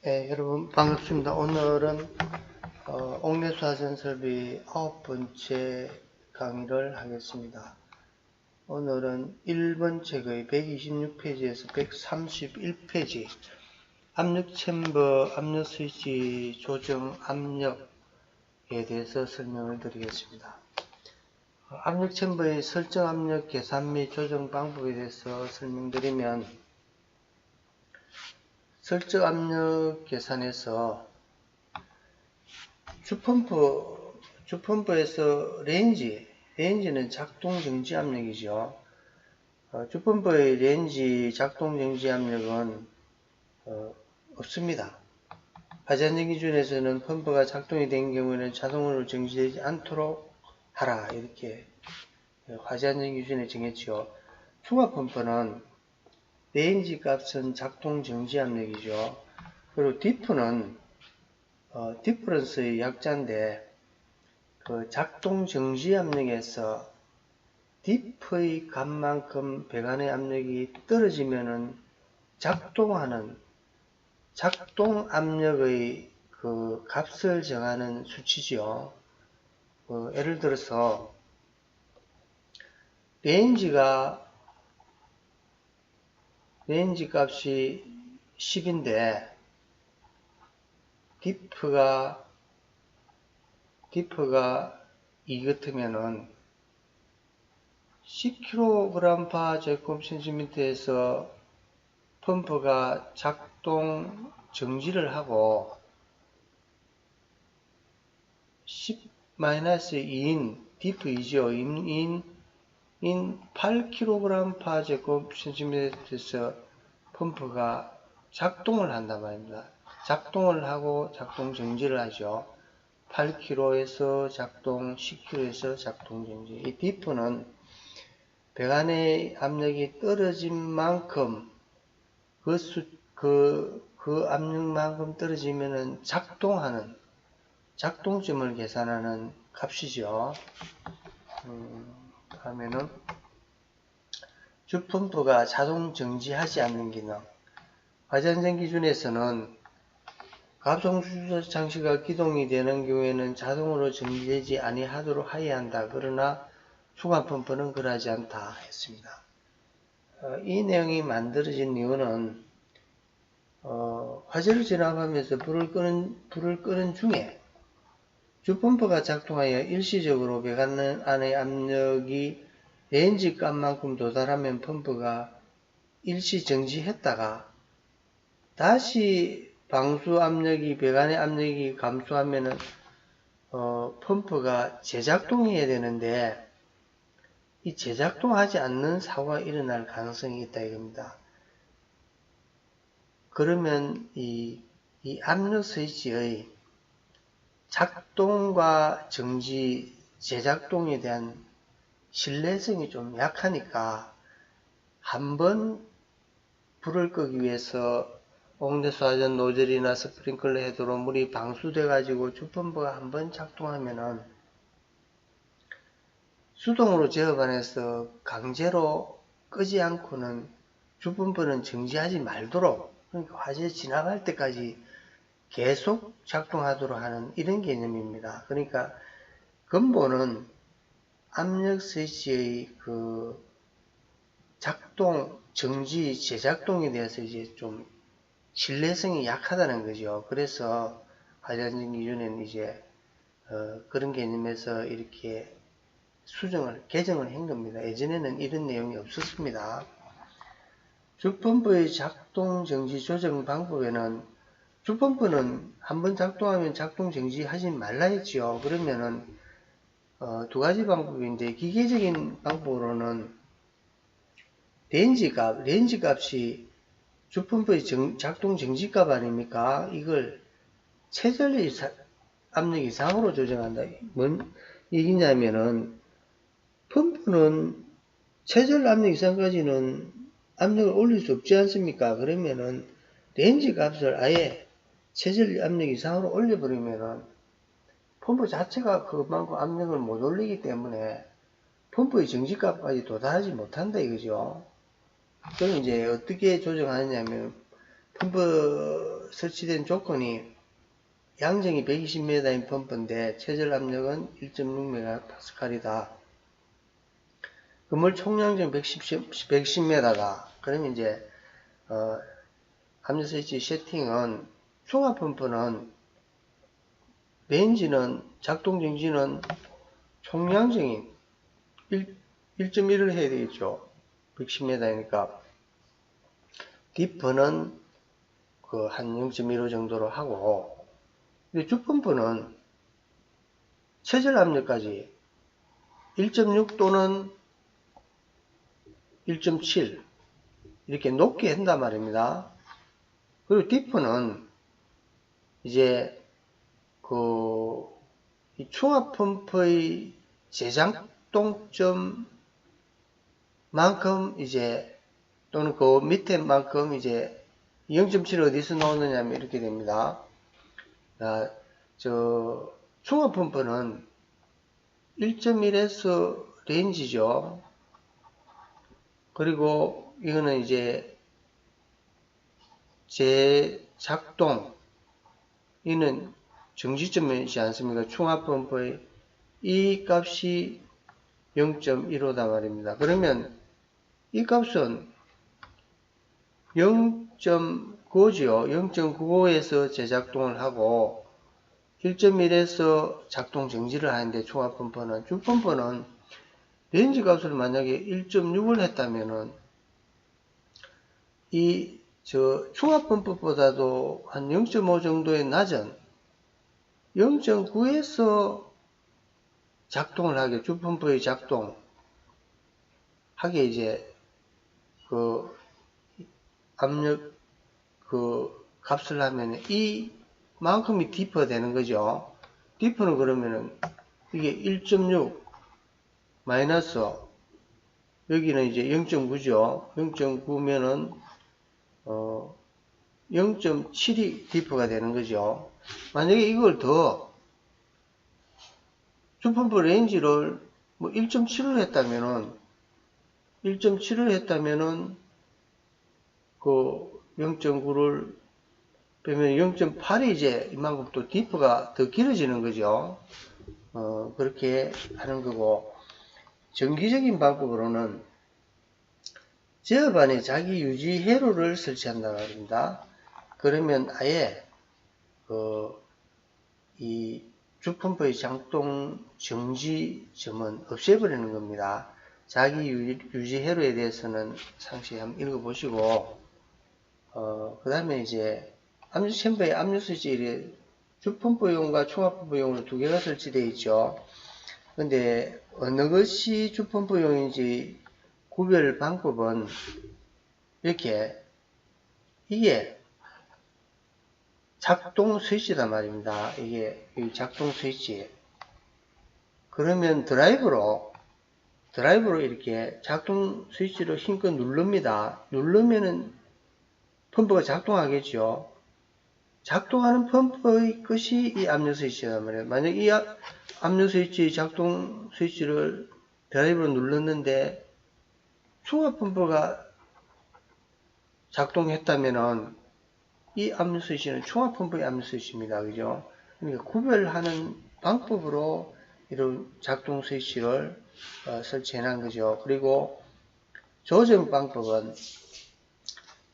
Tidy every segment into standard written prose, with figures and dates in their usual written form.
네, 여러분 반갑습니다. 오늘은 옥내수화전 설비 9번째 강의를 하겠습니다. 오늘은 1번 책의 126페이지에서 131페이지 압력 챔버, 압력 스위치 조정 압력에 대해서 설명을 드리겠습니다. 압력 챔버의 설정 압력 계산 및 조정 방법에 대해서 설명드리면, 설정 압력 계산에서 주펌프에서 레인지는 작동 정지 압력이죠. 주펌프의 레인지 작동 정지 압력은 없습니다. 화재안전 기준에서는 펌프가 작동이 된 경우에는 자동으로 정지되지 않도록 하라, 이렇게 화재안전 기준에 정했죠. 중화펌프는 레인지 값은 작동 정지 압력이죠. 그리고 디프는 디퍼런스의 약자인데, 그 작동 정지 압력에서 디프의 값만큼 배관의 압력이 떨어지면은 작동 압력의 그 값을 정하는 수치죠. 예를 들어서 레인지 값이 10인데 디프가 2 같으면은 10kg/제곱센티미터에서 펌프가 작동 정지를 하고 10-2인 디프 2죠. 인 8kg/제곱센티미터에서 펌프가 작동을 한단 말입니다. 작동을 하고 작동 정지를 하죠. 8kg에서 작동, 10kg에서 작동 정지. 이 디프는 배관의 압력이 떨어진 만큼 그 압력만큼 떨어지면은 작동점을 계산하는 값이죠. 다음에는 주펌프가 자동 정지하지 않는 기능. 화재안전 기준에서는 갑성수소 장치가 기동이 되는 경우에는 자동으로 정지되지 아니하도록 하여야 한다. 그러나 중화펌프는 그러하지 않다 했습니다. 이 내용이 만들어진 이유는 화재를 진압하면서 불을 끄는 중에 주펌프가 작동하여 일시적으로 배관 안의 압력이 레인지 값만큼 도달하면 펌프가 일시 정지했다가 다시 방수 압력이 배관의 압력이 감소하면은 펌프가 재작동해야 되는데, 이 재작동하지 않는 사고가 일어날 가능성이 있다 이겁니다. 그러면 이 압력 스위치의 작동과 정지, 재작동에 대한 신뢰성이 좀 약하니까 한번 불을 끄기 위해서 옥내수화전 노즐이나 스프링클러 헤드로 물이 방수돼 가지고 주펌프가 한번 작동하면은 수동으로 제어반에서 강제로 끄지 않고는 주펌프는 정지하지 말도록, 그러니까 화재 지나갈 때까지 계속 작동하도록 하는 이런 개념입니다. 그러니까 근본은 압력 스위치의 그 작동, 정지, 재작동에 대해서 이제 좀 신뢰성이 약하다는 거죠. 그래서 화재안전 기준에는 이제 그런 개념에서 이렇게 개정을 한 겁니다. 예전에는 이런 내용이 없었습니다. 주펌프의 작동 정지 조정 방법에는, 주펌프는 한번 작동하면 작동 정지 하지 말라 했죠. 그러면은 두 가지 방법인데, 기계적인 방법으로는 레인지 값이 주펌프의 작동 정지값 아닙니까? 이걸 최저 압력 이상으로 조정한다. 뭔 얘기냐면은, 펌프는 최저 압력 이상까지는 압력을 올릴 수 없지 않습니까? 그러면은 레인지 값을 아예 최저 압력 이상으로 올려버리면은 펌프 자체가 그만큼 압력을 못 올리기 때문에 펌프의 정지값까지 도달하지 못한다 이거죠. 그럼 이제 어떻게 조정하느냐면, 펌프 설치된 조건이 양정이 120m인 펌프인데 최저 압력은 1.6MPa이다. 건물 총량정 110m다. 그러면 이제 압력 스위치 세팅은 종합 펌프는 레인지는 작동 정지는 총량정인 1.1을 해야 되겠죠. 110m이니까 디프는 한 0.15 정도로 하고, 주펌프는 최저 압력까지 1.6 또는 1.7 이렇게 높게 한단 말입니다. 그리고 디프는 이제 이 충합 펌프의 제작동점만큼 이제 또는 그 밑에만큼 이제 0.7 어디서 나오느냐면 이렇게 됩니다. 충합 펌프는 1.1에서 레인지죠. 그리고 이거는 이제 재작동, 이는 정지점이지 않습니까? 충합 펌프의 이 값이 0.15다 말입니다. 그러면 이 값은 0.9죠. 0.95에서 재작동을 하고 1.1에서 작동 정지를 하는데 충합 펌프는, 주펌프는 레인지 값을 만약에 1.6을 했다면은 충합 펌프보다도 한 0.5 정도의 낮은 0.9에서 작동을 하게, 주펌프의 작동 하게 이제 압력 값을 하면 이만큼이 디퍼가 되는 거죠. 디퍼는 그러면은 이게 1.6 마이너스 여기는 이제 0.9죠. 0.9면은 0.7이 디퍼가 되는 거죠. 만약에 이걸 더 주펌프 레인지를 1.7을 했다면은 그 0.9를 빼면 0.8이 이제 이만큼 또 디퍼가 더 길어지는 거죠. 그렇게 하는 거고, 정기적인 방법으로는 제어 안에 자기 유지 회로를 설치한다 말입니다. 그러면 아예 이 주펌프의 작동 정지점은 없애버리는 겁니다. 자기 유지 회로에 대해서는 상세히 한번 읽어보시고, 그 다음에 이제 압력 챔버에 압력 스위치, 주펌프용과 충합펌프용으로 두 개가 설치되어 있죠. 근데 어느 것이 주펌프용인지 구별 방법은 이렇게, 이게 작동 스위치다 말입니다. 이게 작동 스위치. 그러면 드라이브로 이렇게 작동 스위치로 힘껏 누릅니다. 누르면은 펌프가 작동하겠죠. 작동하는 펌프의 것이 이 압력 스위치란 말이에요. 만약 이 압력 스위치, 작동 스위치를 드라이브로 눌렀는데 충합 펌프가 작동했다면은 이 압력 스위치는 충합 펌프의 압력 스위치입니다. 그죠? 그러니까 구별하는 방법으로 이런 작동 스위치를 설치해 놓은 거죠. 그리고 조정 방법은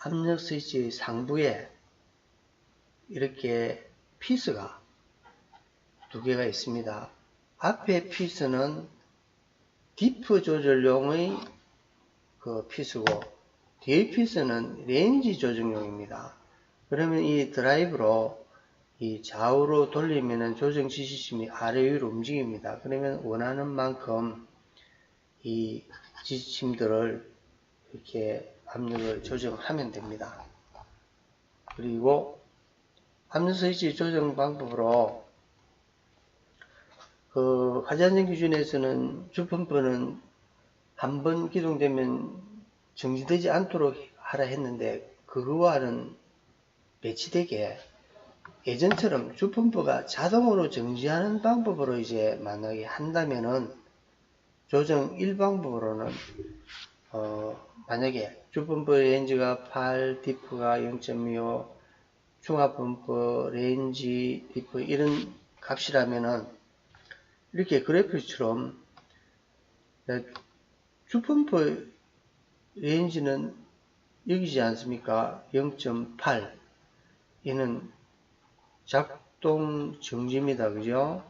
압력 스위치 상부에 이렇게 피스가 두 개가 있습니다. 앞에 피스는 디프 조절용의 피스고, 뒤에 피스는 레인지 조정용입니다. 그러면 이 드라이브로 이 좌우로 돌리면은 조정 지시침이 아래 위로 움직입니다. 그러면 원하는 만큼 이 지시침들을 이렇게 압력을 조정하면 됩니다. 그리고 압력 스위치 조정 방법으로 화재안전 기준에서는 주펌프는 한번 기동되면 정지되지 않도록 하라 했는데, 그거와는 배치되게 예전처럼 주펌프가 자동으로 정지하는 방법으로 이제 만약에 한다면은 조정 1방법으로는 만약에 주펌프 레인지가 8, 디프가 0.25, 중화펌프 레인지, 디프 이런 값이라면은 이렇게 그래프처럼 주펌프 레인지는 여기지 않습니까? 0.8 얘는 작동 정지입니다. 그죠?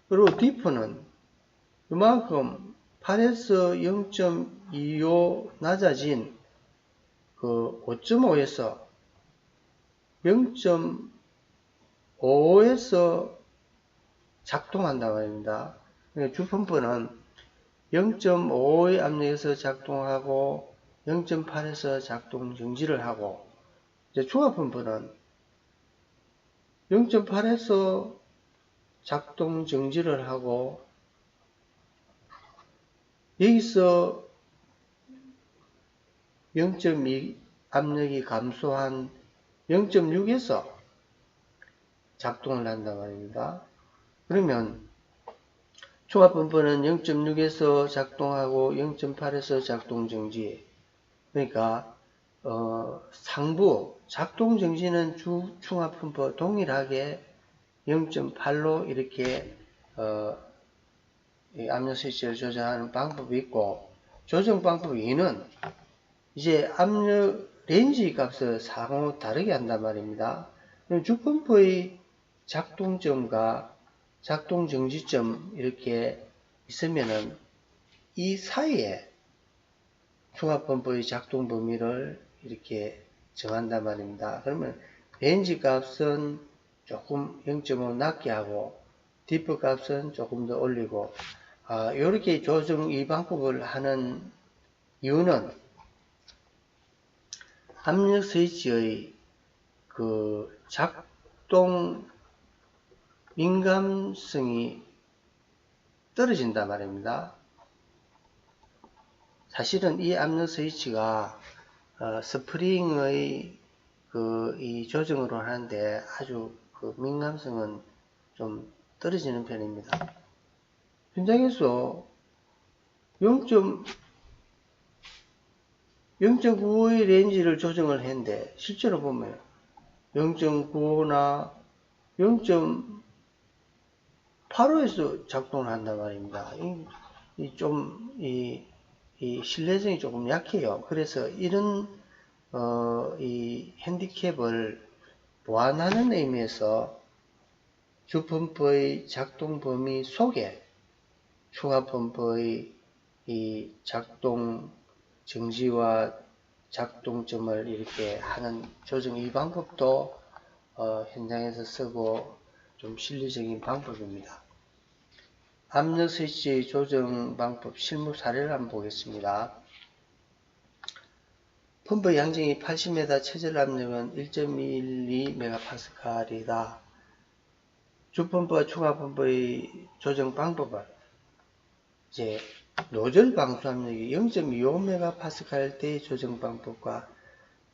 그리고 디프는 그만큼 8에서 0.25 낮아진 그 5.5에서 0.5에서 작동한다 말입니다. 그러니까 주펌프는 0.5의 압력에서 작동하고 0.8에서 작동 정지를 하고, 이제 중화펌프는 0.8에서 작동 정지를 하고 여기서 0.2 압력이 감소한 0.6에서 작동을 한단 말입니다. 그러면 중화펌프는 0.6에서 작동하고 0.8에서 작동 정지. 그러니까 상부 작동 정지는 중화펌프 동일하게 0.8로 이렇게 압력 스위치를 조정하는 방법이 있고, 조정 방법 2는 이제 압력 레인지 값을 상호 다르게 한단 말입니다. 주펌프의 작동점과 작동 정지점 이렇게 있으면은 이 사이에 중화펌프의 작동 범위를 이렇게 정한단 말입니다. 그러면 레인지 값은 조금 0.5 낮게 하고 디프 값은 조금 더 올리고, 이렇게 조정 이 방법을 하는 이유는 압력 스위치의 그 작동 민감성이 떨어진단 말입니다. 사실은 이 압력 스위치가 스프링의 이 조정으로 하는데 아주 그 민감성은 좀 떨어지는 편입니다. 현장에서 0.95의 레인지를 조정을 했는데 실제로 보면 0.95나 0.85에서 작동을 한단 말입니다. 이 신뢰성이 조금 약해요. 그래서 이런 이 핸디캡을 보완하는 의미에서 주펌프의 작동 범위 속에 중화펌프의 이 작동 정지와 작동점을 이렇게 하는 조정 이 방법도 현장에서 쓰고 좀 실리적인 방법입니다. 압력 스위치 조정 방법 실무 사례를 한번 보겠습니다. 펌프 양정이 80m, 최저 압력은 1.12MPa이다. 주펌프와 중화펌프의 조정 방법은 이제 노즐 방수 압력이 0.25MPa 대 조정 방법과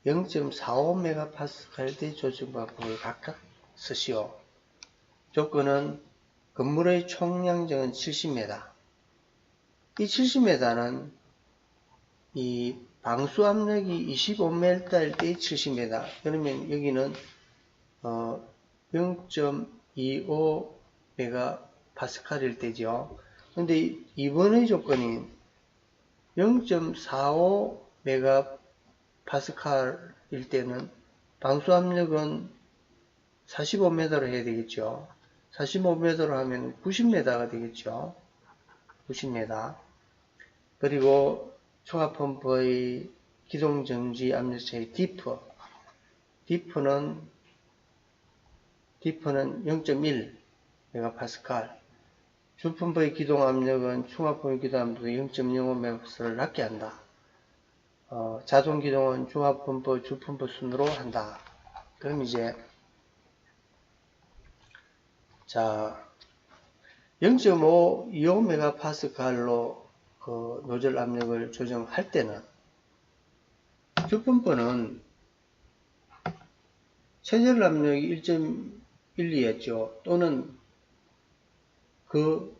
0.45MPa 대 조정 방법을 각각 쓰시오. 조건은 건물의 총양정은 70m. 이 70m는 이 방수 압력이 25m일 때 70m. 그러면 여기는 0.25MPa일 때죠. 근데 이번의 조건이 0.45MPa일 때는 방수 압력은 45m로 해야 되겠죠. 45m로 하면 90m가 되겠죠. 90m. 그리고 중화펌프의 기동정지 압력차의 디프. 디프는 0.1MPa. 주펌프의 기동압력은 중화펌프의 기동압력보다 0.05MPa를 낮게 한다. 자동기동은 중화펌프, 주펌프 순으로 한다. 그럼 이제 자 0.25MPa로 그 노즐 압력을 조정할 때는 주펌프는 최저 압력이 1.12였죠. 또는 그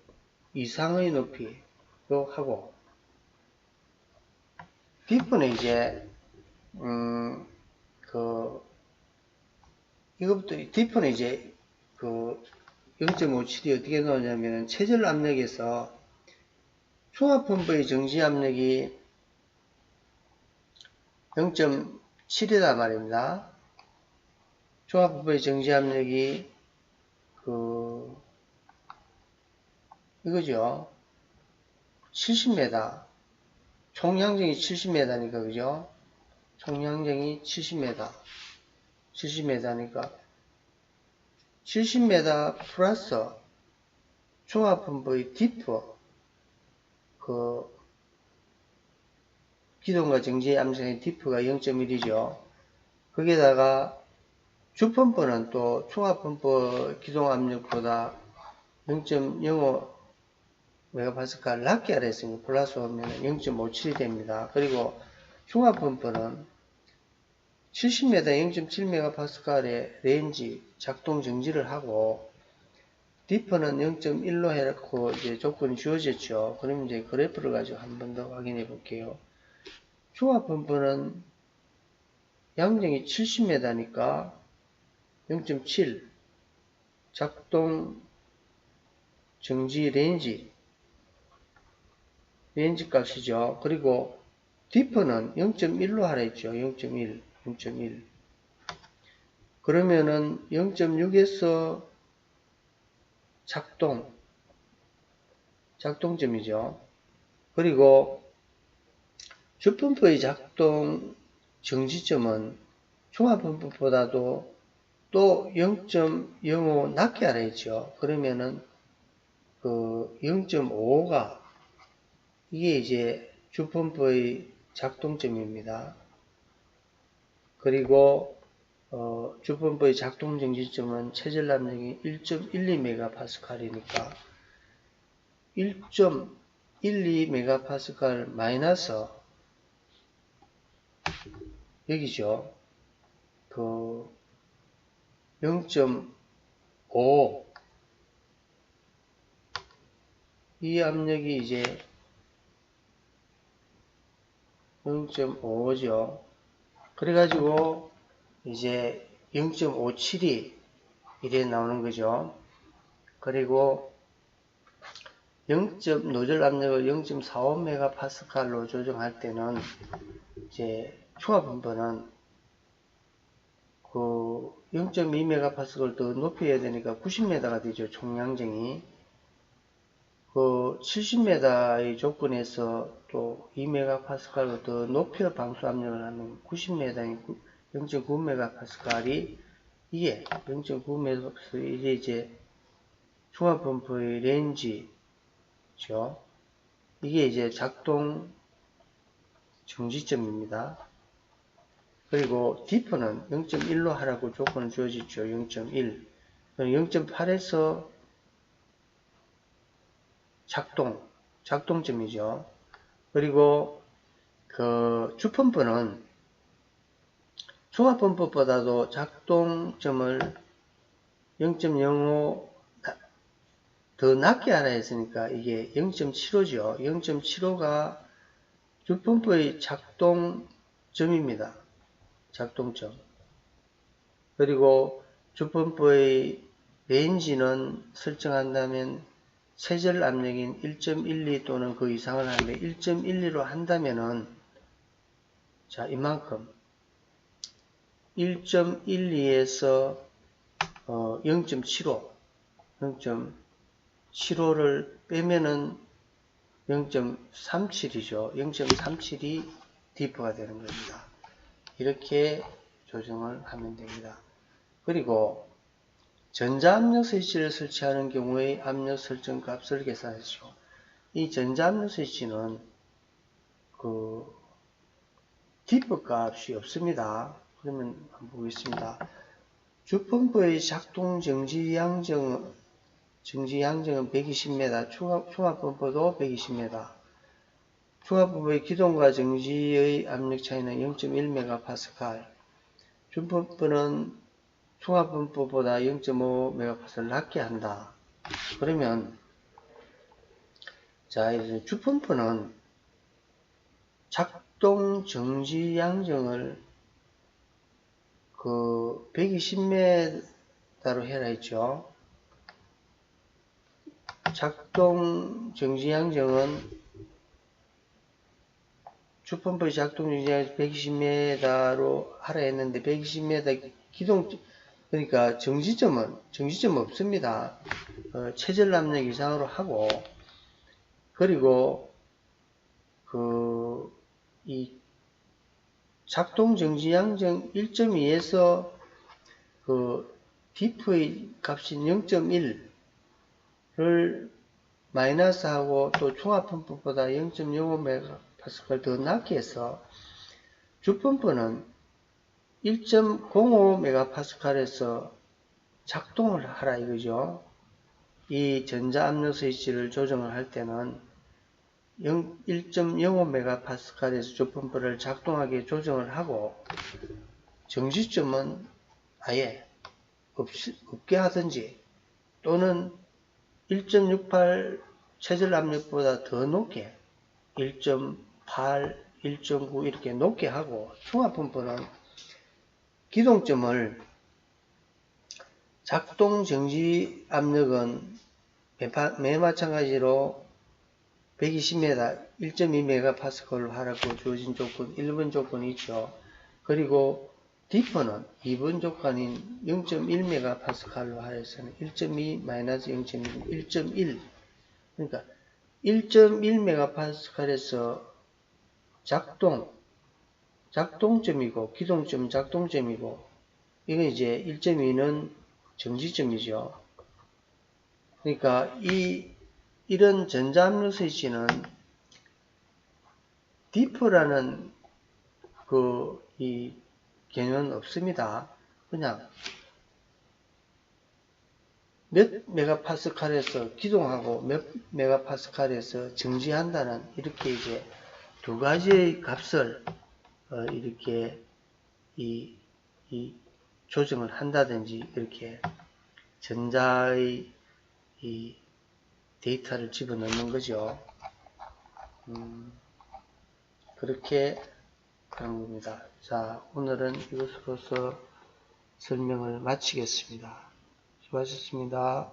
이상의 높이로 하고, D프는 이제, 이것부터, D프는 이제, 0.57이 어떻게 나오냐면은, 최저 압력에서 종합펌프의 정지 압력이 0.7이다 말입니다. 종합펌프의 정지 압력이, 이거죠. 70m. 총량정이 70m니까, 그죠? 총량정이 70m. 70m니까, 70m 플러스 종합펌프의 디프, 기동과 정지 암정의 디프가 0.1이죠. 거기에다가 주펌프는 또 종합펌프 기동 압력보다 0.05 메가파스칼 낮게 하라 했으니까 플러스 오면 0.57이 됩니다. 그리고 종합펌프는 70m 0.7 메가파스칼의 레인지 작동 정지를 하고 디퍼는 0.1로 해놓고 이제 조건이 주어졌죠. 그럼 이제 그래프를 가지고 한 번 더 확인해 볼게요. 종합펌프는 양정이 70m니까 0.7 작동 정지 레인지 값이죠. 그리고 디퍼는 0.1로 하라 했죠. 0.1 그러면은 0.6에서 작동점이죠. 그리고 주펌프의 작동 정지점은 종합펌프보다도 또 0.05 낮게 하라 했죠. 그러면은 0.5가 이게 이제 주펌프의 작동점입니다. 그리고 주펌프의 작동 정지점은 최저 압력이 1.12MPa이니까 1.12MPa 마이너스 여기죠. 0.5 이 압력이 이제 0.5죠. 그래가지고 이제 0.57이 이래 나오는 거죠. 그리고 노즐 압력을 0.45MPa로 조정할 때는 이제 종합펌프는 0.2MPa 더 높여야 되니까 90m가 되죠. 총량정이. 70m의 조건에서 또 2MPa로 더 높여 방수 압력을 하면 90m인 0.9MPa이 이게 0.9MPa 이게 이제 종합펌프의 레인지죠. 이게 이제 작동 정지점입니다. 그리고 디퍼는 0.1로 하라고 조건을 주어지죠. 0.1. 0.8에서 작동점이죠. 그리고 주펌프는 종합펌프보다도 작동점을 0.05 더 낮게 하라 했으니까 이게 0.75죠. 0.75가 주펌프의 작동점입니다. 작동점. 그리고 주펌프의 레인지는 설정한다면 최저 압력인 1.12 또는 그 이상을 하는데 1.12로 한다면은 자 이만큼 1.12에서 0.75를 빼면은 0.37이죠. 0.37이 디프가 되는 겁니다. 이렇게 조정을 하면 됩니다. 그리고 전자압력 스위치를 설치하는 경우의 압력 설정 값을 계산하시오. 이 전자압력 스위치는 디프 값이 없습니다. 그러면 한번 보겠습니다. 주펌프의 작동 정지 양정은 120m, 종합펌프도 120m. 종합펌프의 기동과 정지의 압력 차이는 0.1MPa. 주펌프는 종합펌프보다 0.5MPa를 낮게 한다. 그러면 자 이제 주펌프는 작동 정지 양정을 120m로 해라 했죠. 작동 정지 양정은 주펌프의 작동 정지 양정 120m로 하라 했는데 120m 기동 그러니까 정지점 없습니다. 최저 압력 이상으로 하고, 그리고 이 작동 정지 양정 1.2에서 diff의 값이 0.1를 마이너스하고 또 중압펌프보다 0.05MPa 더 낮게 해서 주펌프는 1.05MPa에서 작동을 하라 이거죠. 이 전자압력 스위치를 조정을 할 때는 1.05MPa에서 주펌프를 작동하게 조정을 하고, 정지점은 아예 없게 하든지 또는 1.68 최저 압력보다 더 높게 1.8, 1.9 이렇게 높게 하고, 중압펌프는 기동점을 작동 정지 압력은 매 마찬가지로 120m 1.2MPa로 하라고 주어진 조건 1번 조건이 있죠. 그리고 diff는 2번 조건인 0.1MPa로 하여서는 1.2 0.1 1.1 그러니까 1.1MPa에서 작동점이고 기동점 작동점이고, 이건 이제 1.2는 정지점이죠. 그러니까 이런 전자압력 스위치는 diff라는 이 개념은 없습니다. 그냥 몇 메가파스칼에서 기동하고 몇 메가파스칼에서 정지한다는, 이렇게 이제 두 가지의 값을 이렇게 이 조정을 한다든지 이렇게 전자의 이 데이터를 집어넣는 거죠. 그렇게 하는 겁니다. 자, 오늘은 이것으로서 설명을 마치겠습니다. 수고하셨습니다.